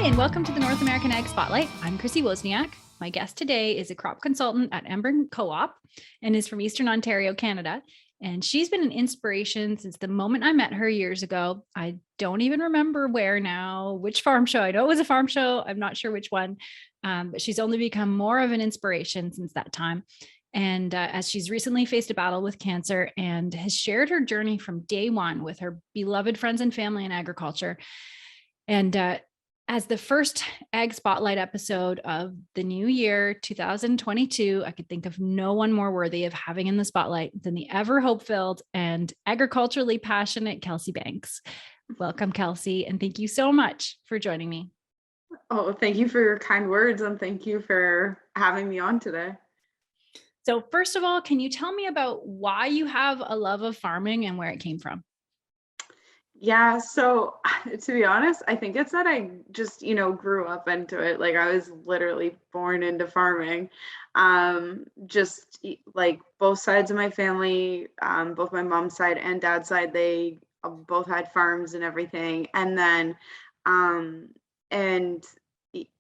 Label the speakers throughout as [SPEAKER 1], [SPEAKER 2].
[SPEAKER 1] and welcome to the North American Ag Spotlight. I'm Chrissy Wozniak. My guest today is a crop consultant at Embrun Co-op and is from Eastern Ontario, Canada. And she's been an inspiration since the moment I met her years ago. I don't even remember where now, which farm show. I know it was a farm show. I'm not sure which one, but she's only become more of an inspiration since that time. And as she's recently faced a battle with cancer and has shared her journey from day one with her beloved friends and family in agriculture. And as the first Ag Spotlight episode of the new year, 2022, I could think of no one more worthy of having in the spotlight than the ever hope-filled and agriculturally passionate Kelsey Banks. Welcome, Kelsey, and thank you so much for joining me.
[SPEAKER 2] Oh, thank you for your kind words, and thank you for having me on today.
[SPEAKER 1] So first of all, can you tell me about why you have a love of farming and where it came from?
[SPEAKER 2] Yeah, so to be honest, I think it's that I just, grew up into it. Like I was literally born into farming. Like both sides of my family, both my mom's side and dad's side, they both had farms and everything. And then,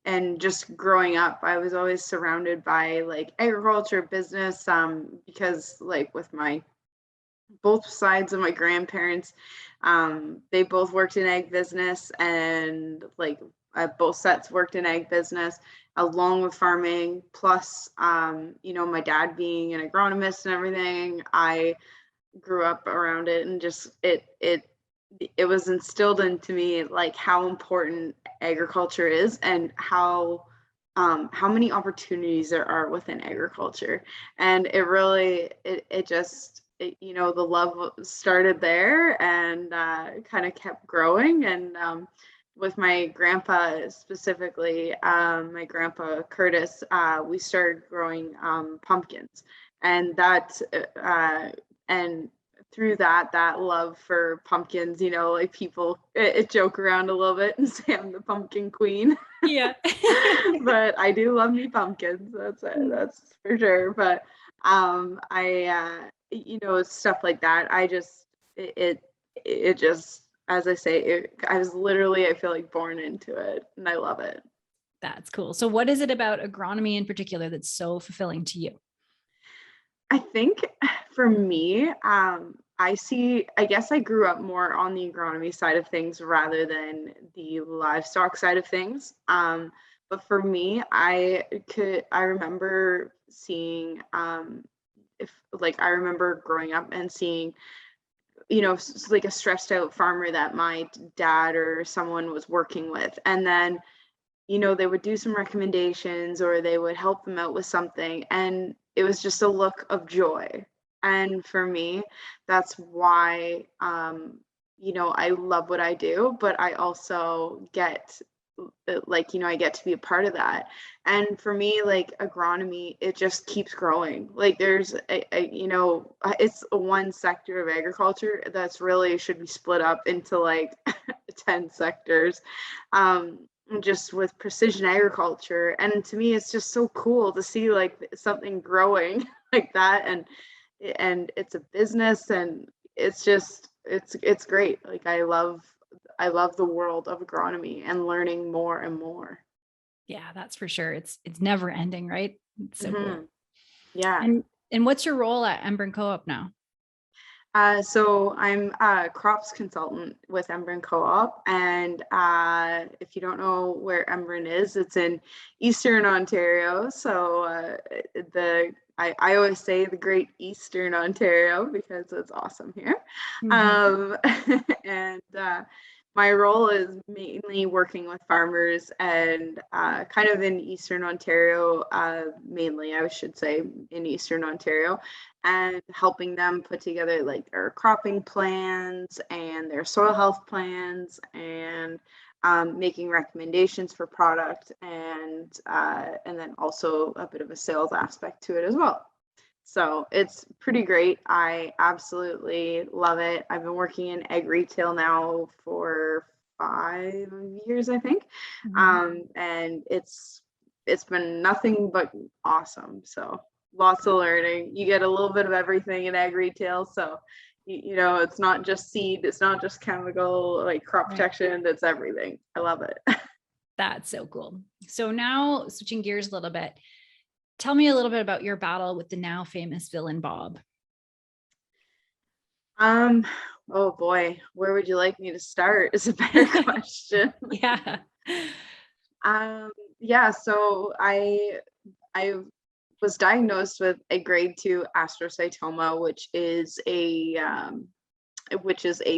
[SPEAKER 2] and just growing up, I was always surrounded by like agriculture, business, because like with my both sides of my grandparents, they both worked in ag business, and like both sets worked in ag business along with farming, plus my dad being an agronomist and everything. I grew up around it, and just it was instilled into me like how important agriculture is and how many opportunities there are within agriculture. And it really the love started there, and kind of kept growing. And with my grandpa specifically, my grandpa Curtis, we started growing pumpkins, and and through that love for pumpkins, like people joke around a little bit and say I'm the pumpkin queen.
[SPEAKER 1] Yeah.
[SPEAKER 2] But I do love me pumpkins. That's for sure. But stuff like that. It just, as I say, I feel like born into it, and I love it.
[SPEAKER 1] That's cool. So what is it about agronomy in particular that's so fulfilling to you?
[SPEAKER 2] I think for me, I guess I grew up more on the agronomy side of things rather than the livestock side of things. But for me, I remember seeing, I remember growing up and seeing, like a stressed out farmer that my dad or someone was working with. And then, they would do some recommendations or they would help them out with something. And it was just a look of joy. And for me, that's why, I love what I do, but I also get I get to be a part of that. And for me, like agronomy, it just keeps growing. Like there's it's one sector of agriculture that's really should be split up into like 10 sectors, just with precision agriculture. And to me, it's just so cool to see like something growing like that. And it's a business, and it's just, it's great. Like I love the world of agronomy and learning more and more.
[SPEAKER 1] Yeah, that's for sure. It's never ending, right? It's so cool.
[SPEAKER 2] Yeah.
[SPEAKER 1] And what's your role at Embrun Co-op now?
[SPEAKER 2] So I'm a crops consultant with Embrun Co-op, and if you don't know where Embrun is, it's in Eastern Ontario. So I always say the Great Eastern Ontario because it's awesome here. Mm-hmm. And my role is mainly working with farmers and kind of in Eastern Ontario, mainly, I should say, in Eastern Ontario, and helping them put together like their cropping plans and their soil health plans, and making recommendations for product, and then also a bit of a sales aspect to it as well. So it's pretty great. I absolutely love it. I've been working in ag retail now for 5 years, I think. Mm-hmm. And it's been nothing but awesome. So lots of learning. You get a little bit of everything in ag retail. So, it's not just seed, it's not just chemical, like crop protection, it's everything. I love it.
[SPEAKER 1] That's so cool. So now switching gears a little bit, tell me a little bit about your battle with the now famous villain Bob.
[SPEAKER 2] Um, oh boy, where would you like me to start is a better question.
[SPEAKER 1] Yeah.
[SPEAKER 2] Um, yeah, so I was diagnosed with a grade 2 astrocytoma, which is a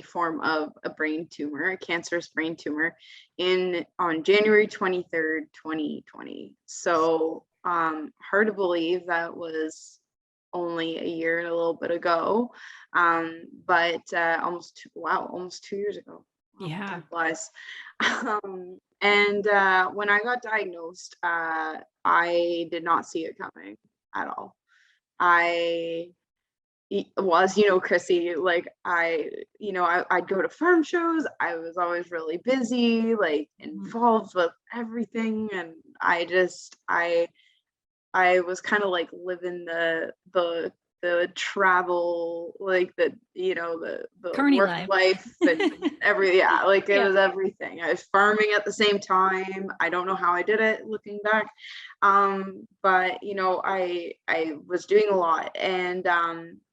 [SPEAKER 2] form of a brain tumor, a cancerous brain tumor, in on January 23rd, 2020. So hard to believe that was only a year and a little bit ago. But almost 2 years ago. Wow,
[SPEAKER 1] Yeah.
[SPEAKER 2] time flies. And when I got diagnosed, I did not see it coming at all. I was, Chrissy, like I'd go to farm shows. I was always really busy, like involved with everything. And I was kind of like living the travel, like the
[SPEAKER 1] Carney
[SPEAKER 2] work
[SPEAKER 1] life.
[SPEAKER 2] life and like it was everything. I was farming at the same time. I don't know how I did it looking back. But I was doing a lot, and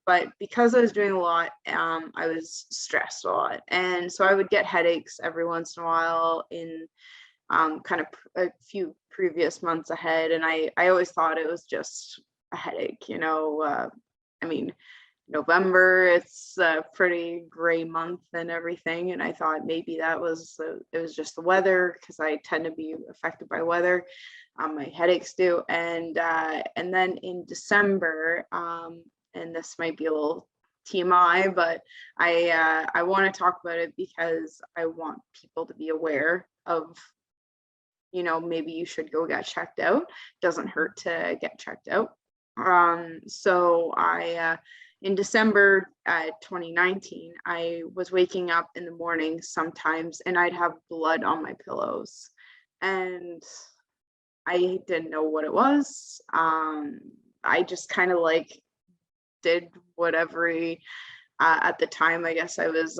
[SPEAKER 2] but because I was doing a lot, I was stressed a lot. And so I would get headaches every once in a while in kind of a few previous months ahead. And I always thought it was just a headache. I mean, November, it's a pretty gray month and everything. And I thought maybe it was just the weather, because I tend to be affected by weather. My headaches do. And then in December, and this might be a little TMI, but I want to talk about it because I want people to be aware of, maybe you should go get checked out. Doesn't hurt to get checked out. So in December 2019, I was waking up in the morning sometimes and I'd have blood on my pillows, and I didn't know what it was. I just kind of like did whatever at the time. I guess I was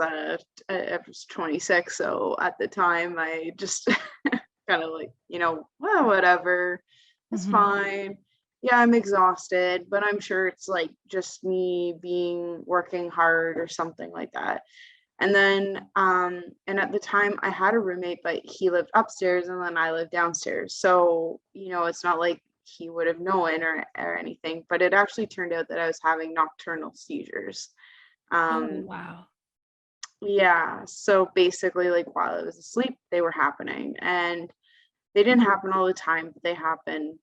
[SPEAKER 2] 26, so at the time I just kind of like, well, whatever, it's fine. Yeah, I'm exhausted, but I'm sure it's like just me working hard or something like that. And then and at the time I had a roommate, but he lived upstairs and then I lived downstairs. So, it's not like he would have known or anything, but it actually turned out that I was having nocturnal seizures.
[SPEAKER 1] Oh, wow.
[SPEAKER 2] Yeah, so basically, like, while I was asleep, they were happening, and they didn't happen all the time, but they happened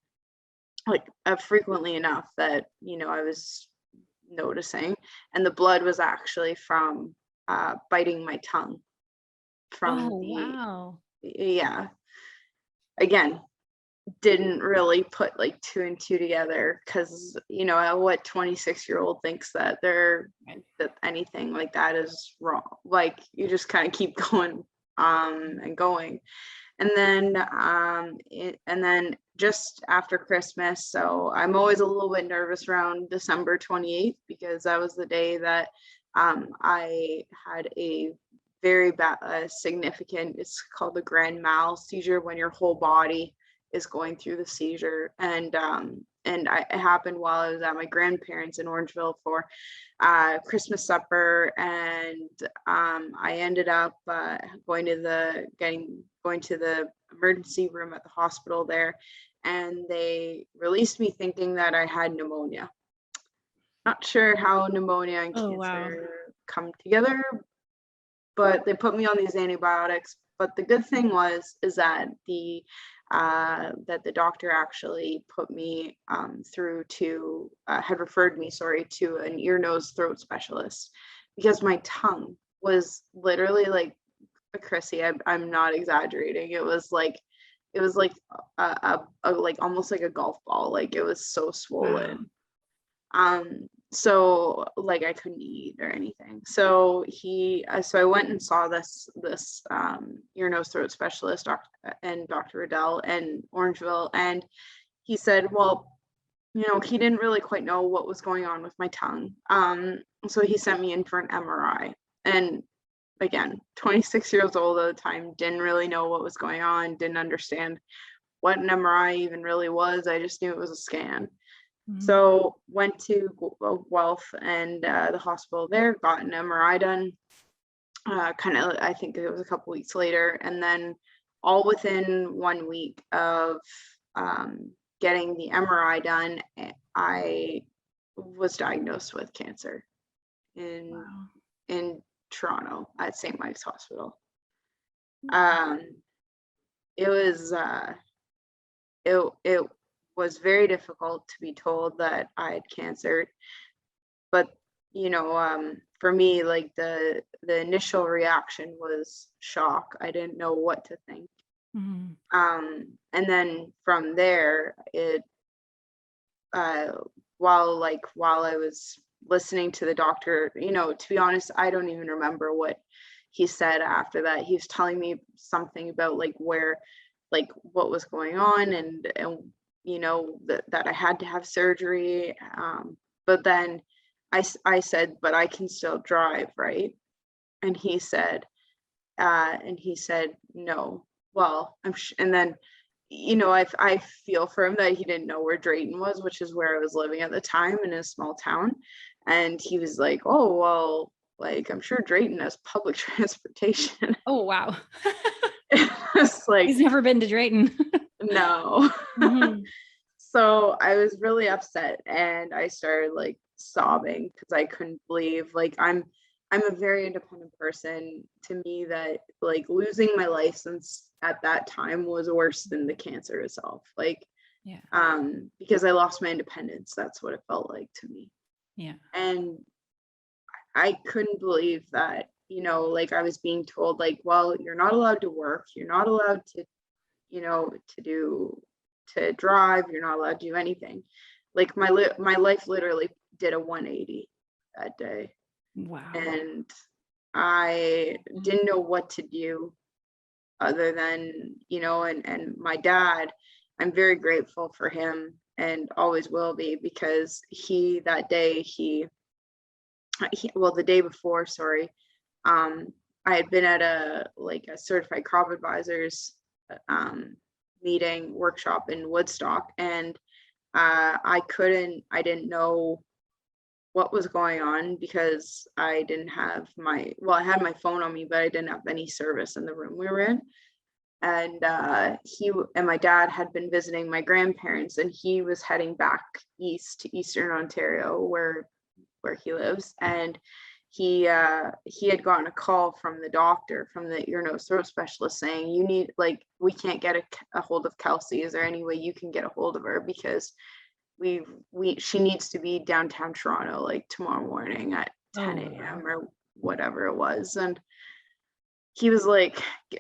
[SPEAKER 2] like frequently enough that I was noticing. And the blood was actually from biting my tongue
[SPEAKER 1] Oh,
[SPEAKER 2] from the
[SPEAKER 1] wow.
[SPEAKER 2] yeah. Again, didn't really put like two and two together, because what 26-year-old thinks that that anything like that is wrong. Like, you just kind of keep going and going. And then just after Christmas, so I'm always a little bit nervous around December 28th, because that was the day that I had a very bad significant, it's called the grand mal seizure, when your whole body is going through the seizure. And it happened while I was at my grandparents in Orangeville for Christmas supper. And I ended up going to the emergency room at the hospital there, and they released me thinking that I had pneumonia. Not sure how pneumonia and cancer come together, but they put me on these antibiotics. But the good thing is that the doctor actually put me had referred me, to an ear, nose, throat specialist, because my tongue was literally like, Chrissy, I'm not exaggerating. It was like like almost like a golf ball. Like, it was so swollen. Wow. So like I couldn't eat or anything. So I went and saw this ear, nose, throat specialist, Dr. Riddell in Orangeville, and he said, well, he didn't really quite know what was going on with my tongue. So he sent me in for an MRI, and again, 26 years old at the time, didn't really know what was going on, didn't understand what an MRI even really was. I just knew it was a scan. So went to Guelph and the hospital there, got an MRI done. Kind of, I think it was a couple weeks later, and then all within 1 week of getting the MRI done, I was diagnosed with cancer in Toronto at St. Mike's Hospital. It was it was very difficult to be told that I had cancer, but for me, like the initial reaction was shock. I didn't know what to think. And then from there, it while I was listening to the doctor, to be honest, I don't even remember what he said after that. He was telling me something about what was going on, and that I had to have surgery. But then I said, but I can still drive, right? And he said no. Well, and then I feel for him that he didn't know where Drayton was, which is where I was living at the time, in a small town. And he was like, oh, well, I'm sure Drayton has public transportation.
[SPEAKER 1] Oh, wow.
[SPEAKER 2] It's like,
[SPEAKER 1] he's never been to Drayton.
[SPEAKER 2] No. So I was really upset, and I started sobbing because I couldn't believe, I'm a very independent person. To me, that losing my license at that time was worse than the cancer itself. Because I lost my independence. That's what it felt like to me.
[SPEAKER 1] Yeah.
[SPEAKER 2] And I couldn't believe that, I was being told well, you're not allowed to work. You're not allowed to, to drive. You're not allowed to do anything. My life literally did a 180 that day.
[SPEAKER 1] Wow.
[SPEAKER 2] And I didn't know what to do other than, and my dad, I'm very grateful for him and always will be, because the day before, sorry, I had been at a certified crop advisors meeting workshop in Woodstock, and I didn't know what was going on because I didn't have I had my phone on me, but I didn't have any service in the room we were in. And he and my dad had been visiting my grandparents, and he was heading back east to Eastern Ontario, where he lives. And he had gotten a call from the doctor, from the ear, nose, throat specialist, saying, you need, we can't get a hold of Kelsey. Is there any way you can get a hold of her? Because she needs to be downtown Toronto tomorrow morning at 10 a.m. or whatever it was. And he was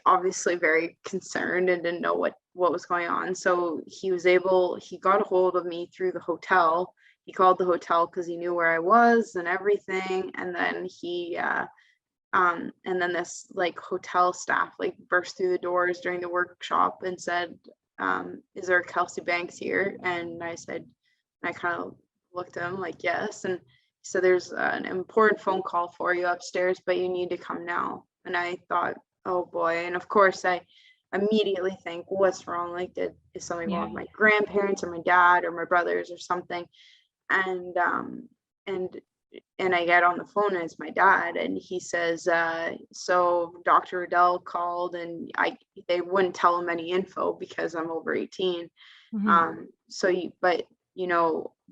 [SPEAKER 2] obviously very concerned and didn't know what was going on. So he got a hold of me through the hotel. He called the hotel because he knew where I was and everything. And then this hotel staff burst through the doors during the workshop and said, is there a Kelsey Banks here? And I said, I kind of looked at him yes. And he said, there's an important phone call for you upstairs, but you need to come now. And I thought, oh boy. And of course I immediately think, what's wrong? Is something wrong with my grandparents or my dad or my brothers or something? And I get on the phone, and it's my dad, and he says, so Dr. Riddell called, and they wouldn't tell him any info because I'm over 18.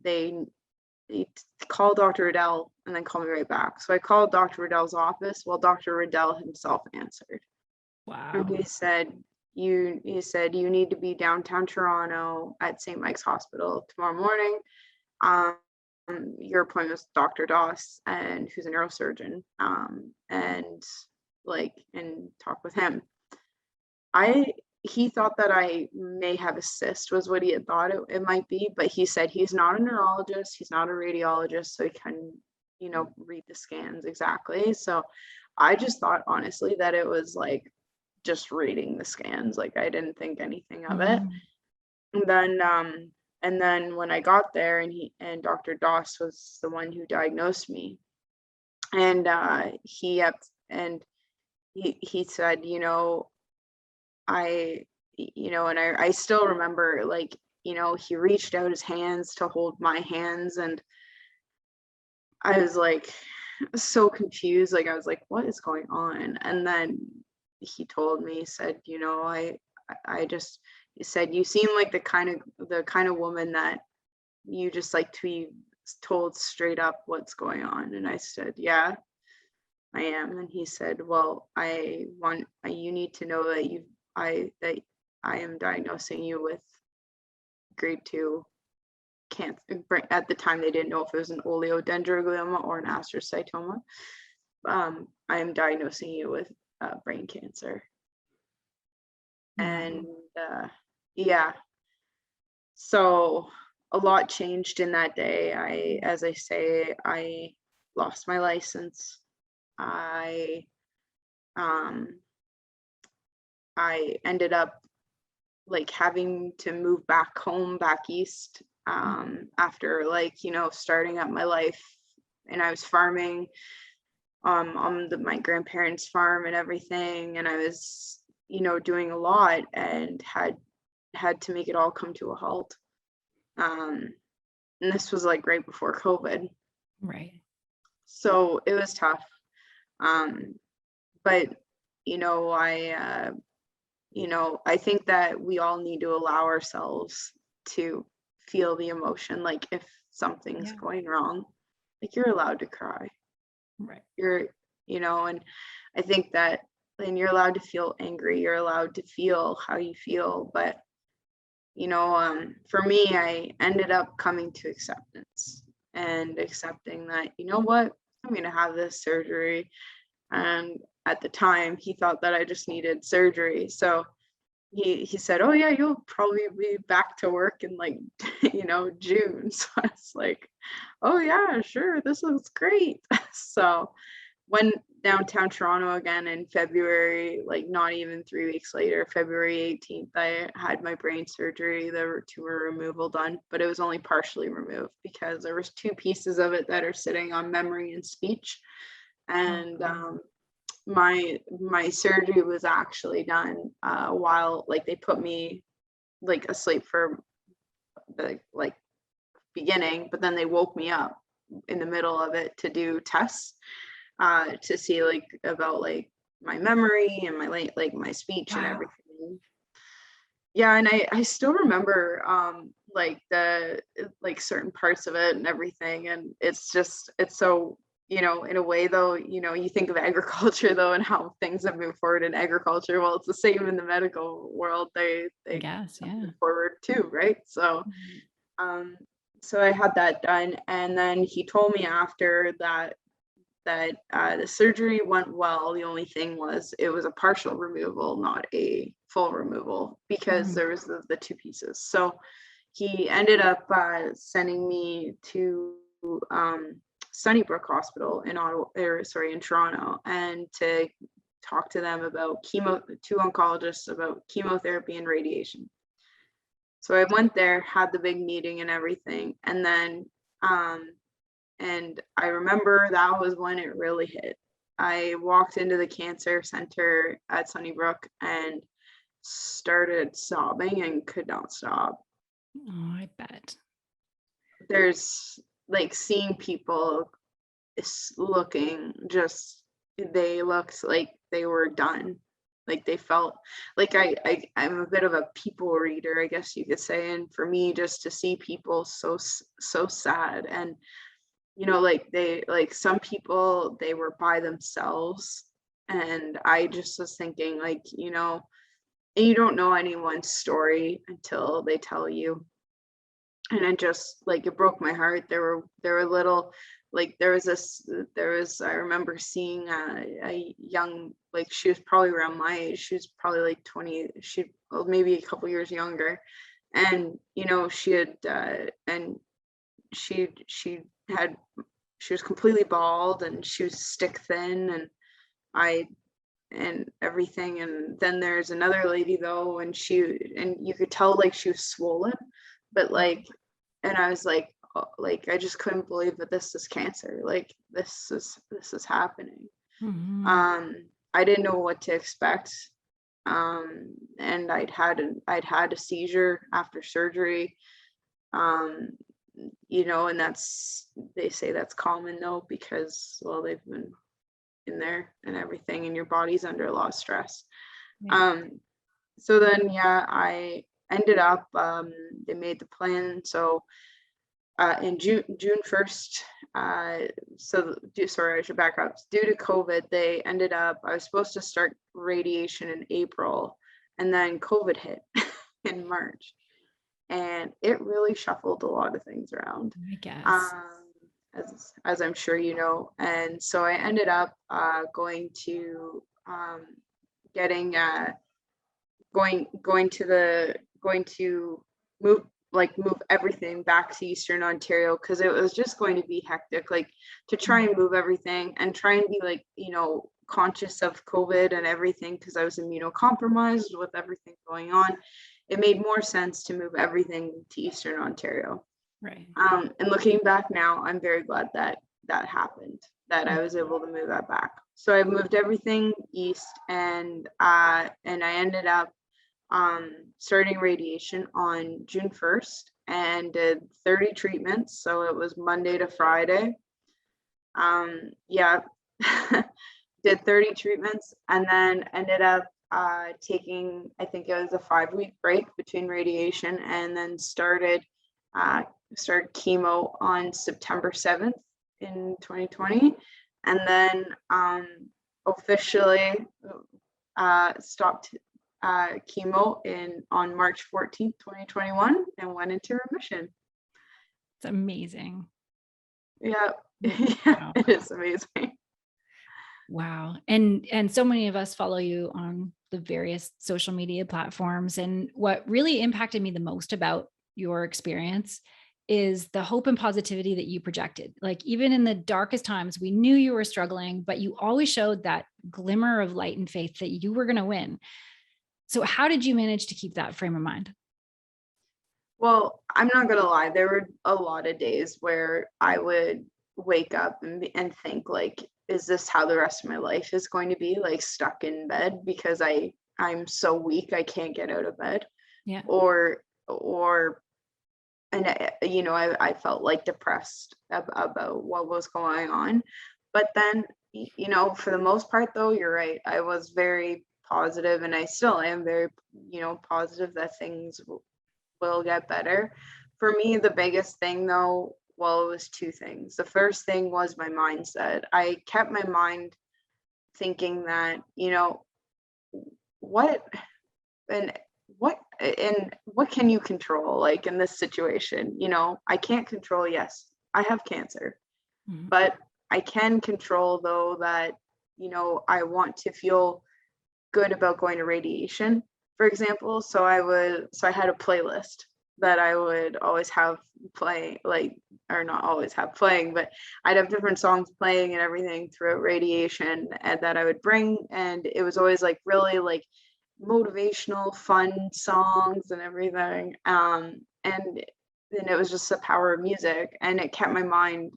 [SPEAKER 2] They called Dr. Riddell and then called me right back. So I called Dr. Riddell's office. Well, Dr. Riddell himself answered.
[SPEAKER 1] Wow.
[SPEAKER 2] And he said, you need to be downtown Toronto at St. Mike's Hospital tomorrow morning. Your appointment with Dr. Doss, and who's a neurosurgeon, and talk with him. He thought that I may have a cyst, was what he had thought it might be, but he said he's not a neurologist, he's not a radiologist, so he can, read the scans exactly. So I just thought, honestly, that it was just reading the scans. I didn't think anything of it. And then when I got there, and Dr. Doss was the one who diagnosed me, and he said, I, and I still remember, like, he reached out his hands to hold my hands, and I was like so confused. Like, I was like, what is going on? And then he told me, he said, I just, he said, you seem like the kind of woman that you just like to be told straight up what's going on. And I said, yeah, I am. And he said, well, you need to know that I am diagnosing you with grade 2 cancer. At the time, they didn't know if it was an oleodendroglioma or an astrocytoma. I am diagnosing you with brain cancer. And yeah, so a lot changed in that day. As I say, I lost my license. I um I ended up like having to move back home, back east, after, like, starting up my life. And I was farming on my grandparents' farm and everything, and I was, doing a lot, and had to make it all come to a halt. And this was like right before COVID.
[SPEAKER 1] Right.
[SPEAKER 2] So it was tough. But I think that we all need to allow ourselves to feel the emotion. Like, if something's going wrong, like, you're allowed to cry.
[SPEAKER 1] Right.
[SPEAKER 2] And I think that, and you're allowed to feel angry, you're allowed to feel how you feel. But, for me, I ended up coming to acceptance and accepting that, what, I'm going to have this surgery. And at the time, he thought that I just needed surgery. So he said, oh yeah, you'll probably be back to work in, like, June. So I was like, oh yeah, sure, this looks great. So went downtown Toronto again in February, like not even 3 weeks later, February 18th, I had my brain surgery. There were tumor removal done, but it was only partially removed because there was 2 pieces of it that are sitting on memory and speech. And my surgery was actually done while, like, they put me like asleep for the, like, beginning, but then they woke me up in the middle of it to do tests to see, like, about, like, my memory and my, like, my speech and everything. Yeah, and I still remember like like certain parts of it and everything. And it's so, in a way, though, you think of agriculture, though, and how things have moved forward in agriculture. Well, it's the same in the medical world. They move forward too, right? So so I had that done, and then he told me after that the surgery went well. The only thing was, it was a partial removal, not a full removal, because there was the 2 pieces. So he ended up sending me to Sunnybrook Hospital in in Toronto, and to talk to them about 2 oncologists about chemotherapy and radiation. So I went there, had the big meeting and everything, and then and I remember that was when it really hit. I walked into the cancer center at Sunnybrook and started sobbing and could not stop.
[SPEAKER 1] Oh, I bet.
[SPEAKER 2] There's, like, seeing people looking just, they looked like they were done. Like, they felt like, I'm a bit of a people reader, I guess you could say. And for me, just to see people so sad, and like some people, they were by themselves. And I just was thinking, like, and you don't know anyone's story until they tell you. And it just, like, it broke my heart. There were little, like, I remember seeing a young, like, she was probably around my age. She was probably like 20, maybe a couple years younger. And she had and she was completely bald, and she was stick thin, and everything. And then there's another lady, though, and you could tell, like, she was swollen, but, like, and I was like, oh, like, I just couldn't believe that this is cancer. Like, this is happening. I didn't know what to expect. And I'd had a seizure after surgery. And they say that's common though, because, well, they've been in there and everything, and your body's under a lot of stress.
[SPEAKER 1] Yeah.
[SPEAKER 2] So then, yeah, I ended up, they made the plan. So in June 1st, sorry, I should back up. Due to COVID, I was supposed to start radiation in April, and then COVID hit in March, and it really shuffled a lot of things around.
[SPEAKER 1] I guess.
[SPEAKER 2] As I'm sure you know. And so I ended up going to move everything back to Eastern Ontario, because it was just going to be hectic, like to try and move everything and try and be like, conscious of COVID and everything, because I was immunocompromised with everything going on. It made more sense to move everything to Eastern Ontario.
[SPEAKER 1] Right.
[SPEAKER 2] And looking back now, I'm very glad that happened, that I was able to move that back. So I moved everything east, and I ended up starting radiation on June 1st and did 30 treatments. So it was Monday to Friday. Did 30 treatments, and then ended up taking, I think it was a 5-week break between radiation, and then started chemo on September 7th in 2020, and then officially stopped chemo on March 14th, 2021, and went into remission.
[SPEAKER 1] It's amazing.
[SPEAKER 2] Yeah.
[SPEAKER 1] Wow.
[SPEAKER 2] It is amazing.
[SPEAKER 1] Wow. And so many of us follow you on the various social media platforms. And what really impacted me the most about your experience is the hope and positivity that you projected. Like, even in the darkest times, we knew you were struggling, but you always showed that glimmer of light and faith that you were going to win. So how did you manage to keep that frame of mind?
[SPEAKER 2] Well, I'm not gonna lie, there were a lot of days where I would wake up and think, like, is this how the rest of my life is going to be, like stuck in bed because I'm so weak I can't get out of bed?
[SPEAKER 1] Yeah.
[SPEAKER 2] I felt like depressed about what was going on. But then, for the most part though, you're right, I was very positive, and I still am very, positive that things will get better. For me, the biggest thing though, well, it was two things. The first thing was my mindset. I kept my mind thinking that, what and what can you control, like in this situation? I can't control, yes, I have cancer, but I can control though that, I want to feel good about going to radiation, for example. So I had a playlist that I would always have playing, or not always have playing, but I'd have different songs playing and everything throughout radiation, and that I would bring, and it was always like really like motivational, fun songs and everything. And then it was just the power of music, and it kept my mind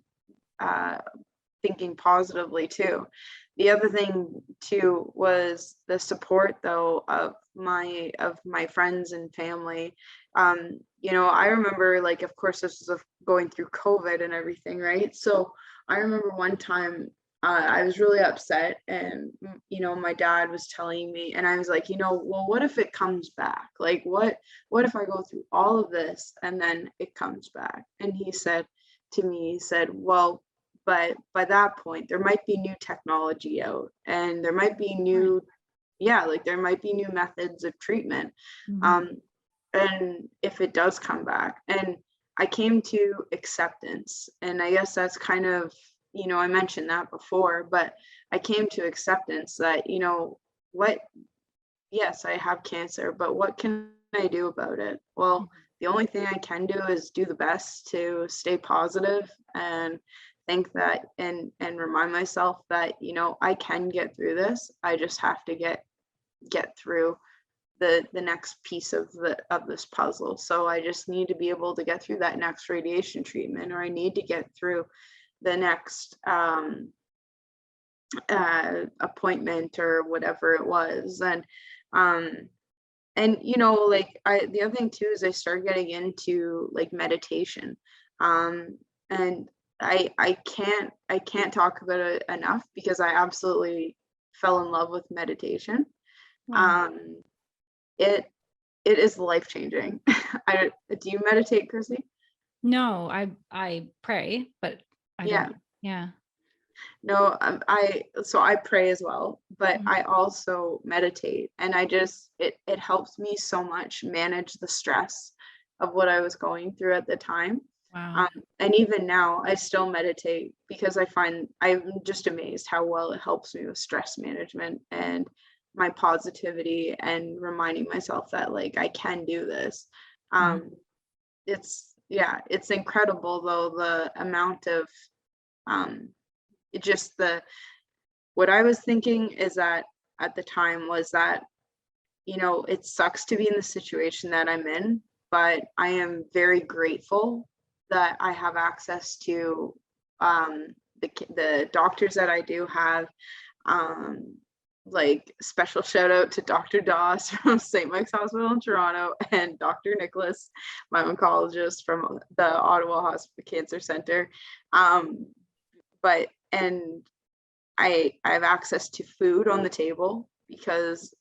[SPEAKER 2] thinking positively too. The other thing too was the support though of my friends and family. I remember, like, of course this was going through COVID and everything, right? So I remember one time I was really upset, and my dad was telling me, and I was like, well, what if it comes back? Like, what if I go through all of this and then it comes back? And he said to me, well, but by that point there might be new technology out, and there might be new, there might be new methods of treatment. And if it does come back, and I came to acceptance, and I guess that's kind of, I mentioned that before, but I came to acceptance that, yes, I have cancer, but what can I do about it? Well, the only thing I can do is do the best to stay positive and think that, and remind myself that, I can get through this. I just have to get through the next piece of this puzzle. So I just need to be able to get through that next radiation treatment, or I need to get through the next appointment or whatever it was. And you know, like the other thing too is I started getting into like meditation. And I can't talk about it enough because I absolutely fell in love with meditation.
[SPEAKER 1] Wow.
[SPEAKER 2] um it it is life changing. I Do you meditate, Chrissy?
[SPEAKER 1] No, I pray, but I
[SPEAKER 2] Yeah.
[SPEAKER 1] don't. Yeah.
[SPEAKER 2] No, I pray as well, but
[SPEAKER 1] Mhm.
[SPEAKER 2] I also meditate, and it helps me so much manage the stress of what I was going through at the time.
[SPEAKER 1] Wow.
[SPEAKER 2] Um, and even now, I still meditate because I'm just amazed how well it helps me with stress management and my positivity and reminding myself that like I can do this.
[SPEAKER 1] Mhm.
[SPEAKER 2] Um, it's incredible though the amount of um, it just the what I was thinking is that at the time was that, you know, it sucks to be in the situation that I'm in, but I am very grateful that I have access to um, the doctors that I do have. Um, like special shout out to Dr. Doss from St. Mike's Hospital in Toronto and Dr. Nicholas, my oncologist from the Ottawa Hospital Cancer Center. Um, but and I have access to food on the table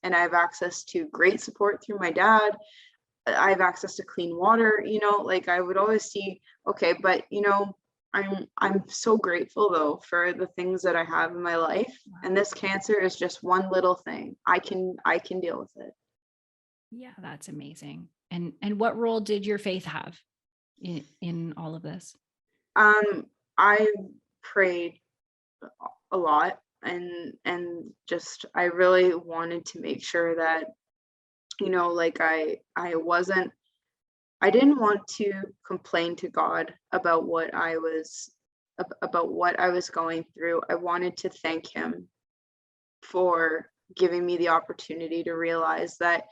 [SPEAKER 2] and I have access to great support through my dad. I have access to clean water, you know, like I would always see, okay, but you know, I'm so grateful though for the things that I have in my life. And this cancer is just one little thing. I can deal with it.
[SPEAKER 1] Yeah, that's amazing. And what role did your faith have in all of this?
[SPEAKER 2] Um, I prayed a lot, and just I really wanted to make sure that, you know, like I didn't want to complain to God about what I was going through. I wanted to thank him for giving me the opportunity to realize that,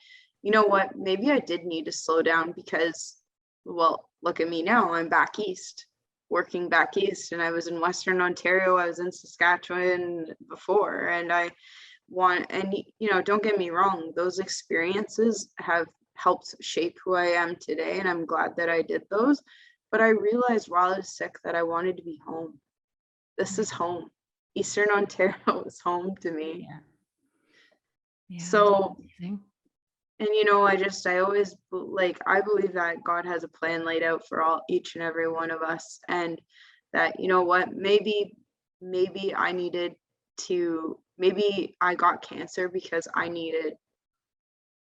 [SPEAKER 2] you know what, maybe I did need to slow down because, well, look at me now. I'm back east, working back east, and I was in Western Ontario. I was in Saskatchewan before, and you know, don't get me wrong, those experiences have helped shape who I am today, and I'm glad that I did those. But I realized while I was sick that I wanted to be home. This is home. Eastern Ontario is home to me.
[SPEAKER 1] Yeah. Yeah, that's
[SPEAKER 2] So,
[SPEAKER 1] amazing.
[SPEAKER 2] and you know, I always like, I believe that God has a plan laid out for each and every one of us. And that, you know what, maybe maybe I got cancer because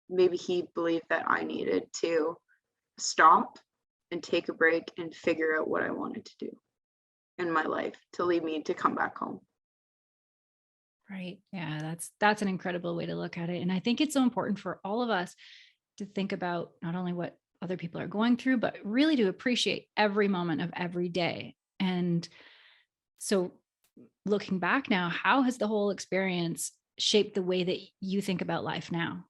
[SPEAKER 2] maybe he believed that I needed to stop and take a break and figure out what I wanted to do in my life to lead me to come back home.
[SPEAKER 1] Right. Yeah, that's an incredible way to look at it. And I think it's so important for all of us to think about not only what other people are going through, but really to appreciate every moment of every day. And so looking back now, how has the whole experience shaped the way that you think about life now?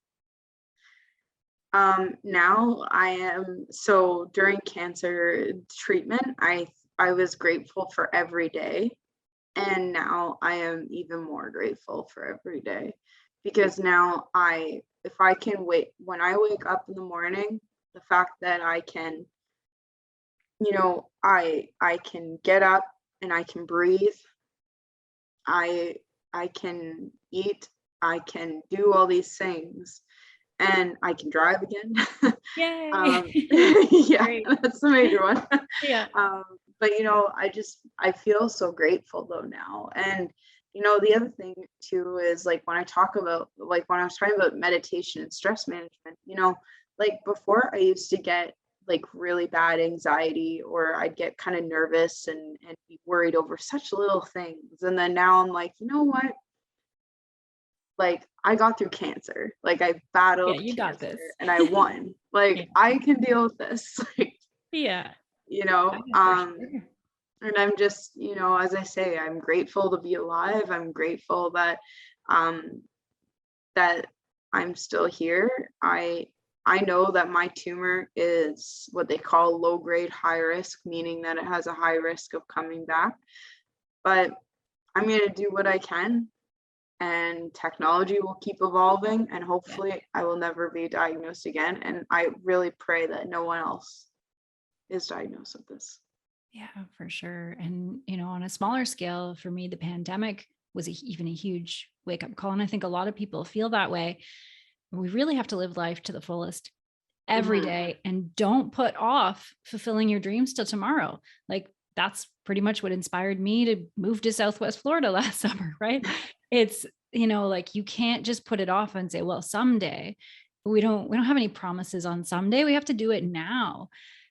[SPEAKER 2] Now I am so during cancer treatment, I was grateful for every day, and now I am even more grateful for every day because now if I can wait when I wake up in the morning, the fact that I can, you know, I can get up and I can breathe, I I can eat, I can do all these things, and I can drive again.
[SPEAKER 1] Yay.
[SPEAKER 2] Yeah,
[SPEAKER 1] Great.
[SPEAKER 2] that's the major one.
[SPEAKER 1] Yeah.
[SPEAKER 2] um, but you know, I feel so grateful though now. And you know, the other thing too is like when I was talking about meditation and stress management, you know, like before I used to get like really bad anxiety, or I'd get kind of nervous and be worried over such little things. And then now I'm like, you know what? Like I got through cancer. Like I
[SPEAKER 1] Yeah,
[SPEAKER 2] battled
[SPEAKER 1] you got
[SPEAKER 2] cancer
[SPEAKER 1] this.
[SPEAKER 2] and I won.
[SPEAKER 1] Yeah.
[SPEAKER 2] Like I can deal with this. Like,
[SPEAKER 1] Yeah.
[SPEAKER 2] you
[SPEAKER 1] Yeah,
[SPEAKER 2] know,
[SPEAKER 1] for sure.
[SPEAKER 2] and I'm just, you know, as I say, I'm grateful to be alive. I'm grateful um that I'm still here. I know that my tumor is what they call low grade high risk, meaning that it has a high risk of coming back. But I'm going to do what I can, and technology will keep evolving, and
[SPEAKER 1] Yeah.
[SPEAKER 2] hopefully I will never be diagnosed again. And I really pray that no one else is diagnosed with this.
[SPEAKER 1] Yeah, for sure. And, on a smaller scale, for me, the pandemic was even a huge wake up call. And I think a lot of people feel that way. We really have to live life to the fullest every
[SPEAKER 2] Mm-hmm.
[SPEAKER 1] day and don't put off fulfilling your dreams till tomorrow. Like that's pretty much what inspired me to move to Southwest Florida last summer, right? It's, like you can't just put it off and say, well, someday. We don't have any promises on someday. We have to do it now.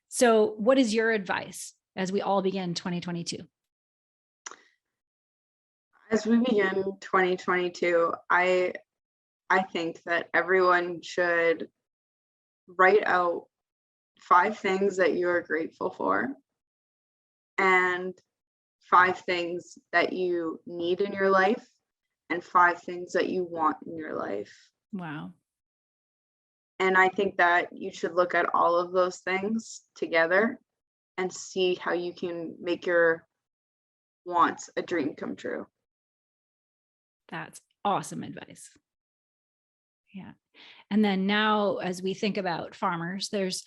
[SPEAKER 1] So what is your advice as we all begin 2022?
[SPEAKER 2] As we begin 2022, I think that everyone should write out 5 things that you are grateful for, and 5 things that you need in your life, and 5 things that you want in your life.
[SPEAKER 1] Wow.
[SPEAKER 2] And I think that you should look at all of those things together and see how you can make your wants a dream come true.
[SPEAKER 1] That's awesome advice. Yeah. And then now as we think about farmers, there's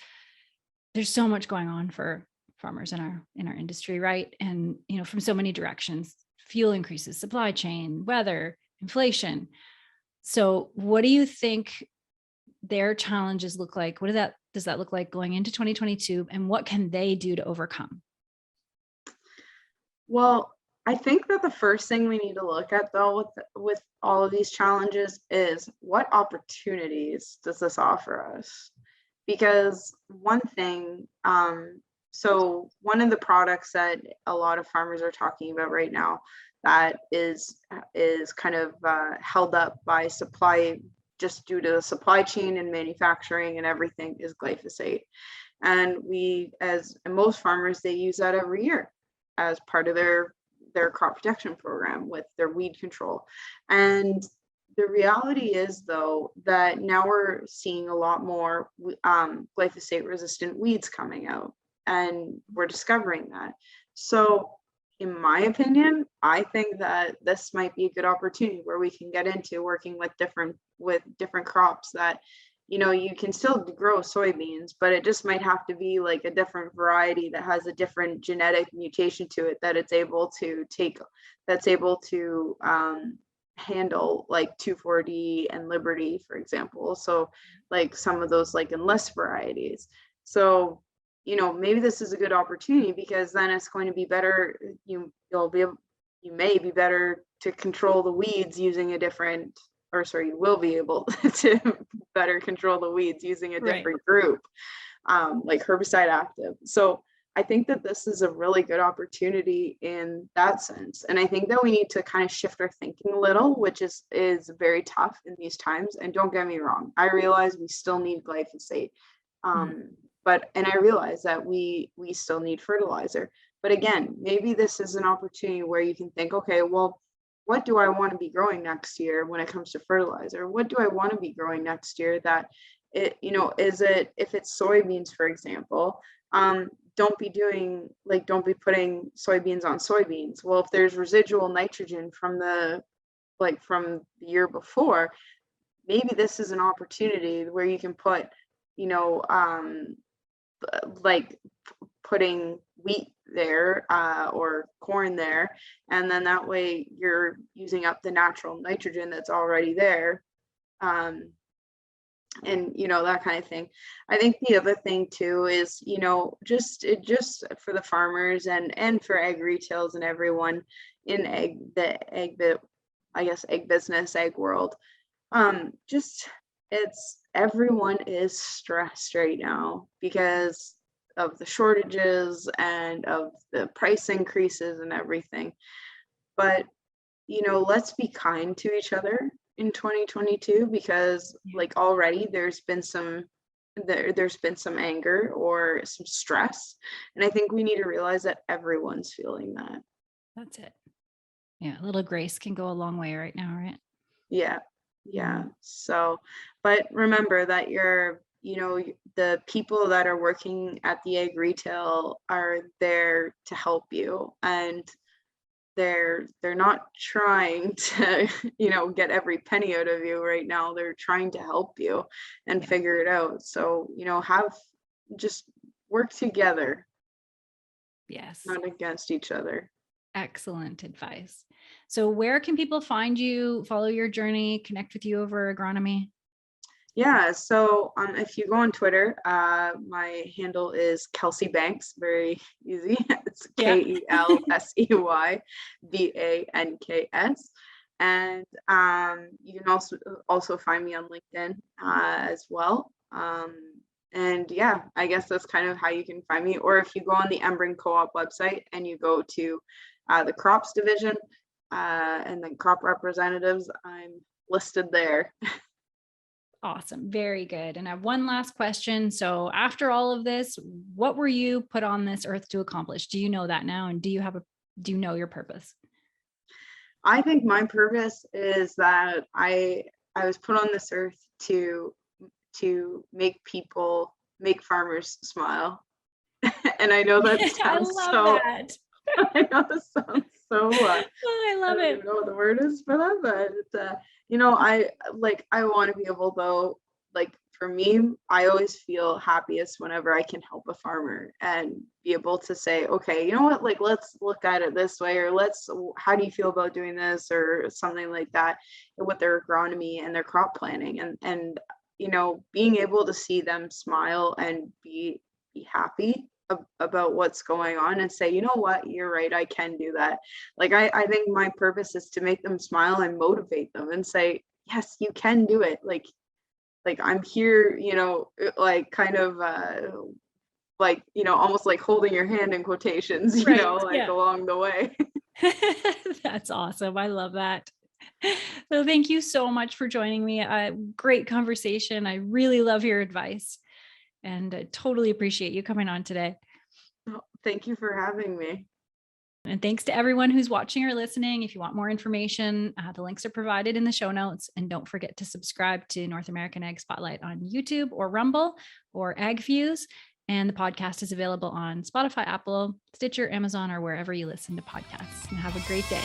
[SPEAKER 1] so much going on for farmers in our industry, right? And from so many directions: fuel increases, supply chain, weather, inflation. So what do you think their challenges look like? What does that look like going into 2022, and what can they do to overcome?
[SPEAKER 2] Well, I think that the first thing we need to look at, though, with all of these challenges is what opportunities does this offer us? Because one thing, so one of the products that a lot of farmers are talking about right now that is kind of held up by supply, just due to the supply chain and manufacturing and everything, is glyphosate. And most farmers, they use that every year as part of their crop protection program with their weed control. And the reality is, though, that now we're seeing a lot more glyphosate resistant weeds coming out, and we're discovering that. So in my opinion, I think that this might be a good opportunity where we can get into working with different crops that, you can still grow soybeans, but it just might have to be like a different variety that has a different genetic mutation to it, that it's able to handle like 2,4-D and Liberty, for example. So like some of those like enlist varieties. So maybe this is a good opportunity, because then it's going to be better. You may be better to control the weeds using a different, or sorry, you will be able to better control the weeds using a different group, like herbicide active. So I think that this is a really good opportunity in that sense. And I think that we need to kind of shift our thinking a little, which is very tough in these times. And don't get me wrong, I realize we still need glyphosate. And I realize that we still need fertilizer. But again, maybe this is an opportunity where you can think, okay, well, what do I want to be growing next year when it comes to fertilizer? What do I want to be growing next year that if it's soybeans, for example, don't be putting soybeans on soybeans. Well, if there's residual nitrogen from the year before, maybe this is an opportunity where you can put, like putting wheat there, or corn there, and then that way you're using up the natural nitrogen that's already there, and that kind of thing. I think the other thing too is, just for the farmers and for egg retails and everyone in egg business, egg world, just everyone is stressed right now because of the shortages and of the price increases and everything. But let's be kind to each other in 2022, because like already there's been some anger or some stress, and I think we need to realize that everyone's feeling that.
[SPEAKER 1] That's it. Yeah, a little grace can go a long way right now, right?
[SPEAKER 2] Yeah. So, but remember that the people that are working at the egg retail are there to help you, and they're not trying to, get every penny out of you right now. They're trying to help you and
[SPEAKER 1] Yeah.
[SPEAKER 2] figure it out. So, just work together,
[SPEAKER 1] Yes.
[SPEAKER 2] not against each other.
[SPEAKER 1] Excellent advice. So where can people find you, follow your journey, connect with you over agronomy?
[SPEAKER 2] Yeah, so if you go on Twitter, my handle is Kelsey Banks. Very easy. It's
[SPEAKER 1] Yeah.
[SPEAKER 2] KelseyBanks, and you can also find me on LinkedIn as well. And yeah, I guess that's kind of how you can find me. Or if you go on the Embrun Co-op website and you go to the crops division and then crop representatives, I'm listed there.
[SPEAKER 1] Awesome. Very good. And I have one last question. So after all of this, what were you put on this earth to accomplish? Do you know that now? And do you know your purpose?
[SPEAKER 2] I think my purpose is that I was put on this earth to make farmers smile. And I know that
[SPEAKER 1] I
[SPEAKER 2] sounds
[SPEAKER 1] love
[SPEAKER 2] so
[SPEAKER 1] that.
[SPEAKER 2] I know that sounds so
[SPEAKER 1] Oh, I
[SPEAKER 2] I
[SPEAKER 1] love
[SPEAKER 2] don't
[SPEAKER 1] it.
[SPEAKER 2] even know what the word is for that, but it's, I want to be able though, like for me, I always feel happiest whenever I can help a farmer and be able to say, okay, you know what, like let's look at it this way, or how do you feel about doing this, or something like that, with their agronomy and their crop planning, and being able to see them smile and be happy about what's going on and say, you know what, you're right, I can do that. Like I think my purpose is to make them smile and motivate them and say, yes, you can do it. Like I'm here, like kind of almost like holding your hand in quotations,
[SPEAKER 1] Right.
[SPEAKER 2] like
[SPEAKER 1] Yeah.
[SPEAKER 2] along the way.
[SPEAKER 1] That's awesome. I love that. So thank you so much for joining me. Great conversation. I really love your advice and I totally appreciate you coming on today.
[SPEAKER 2] Thank you for having me.
[SPEAKER 1] And thanks to everyone who's watching or listening. If you want more information, the links are provided in the show notes. And don't forget to subscribe to North American Ag Spotlight on YouTube or Rumble or AgFuse. And the podcast is available on Spotify, Apple, Stitcher, Amazon, or wherever you listen to podcasts. And have a great day.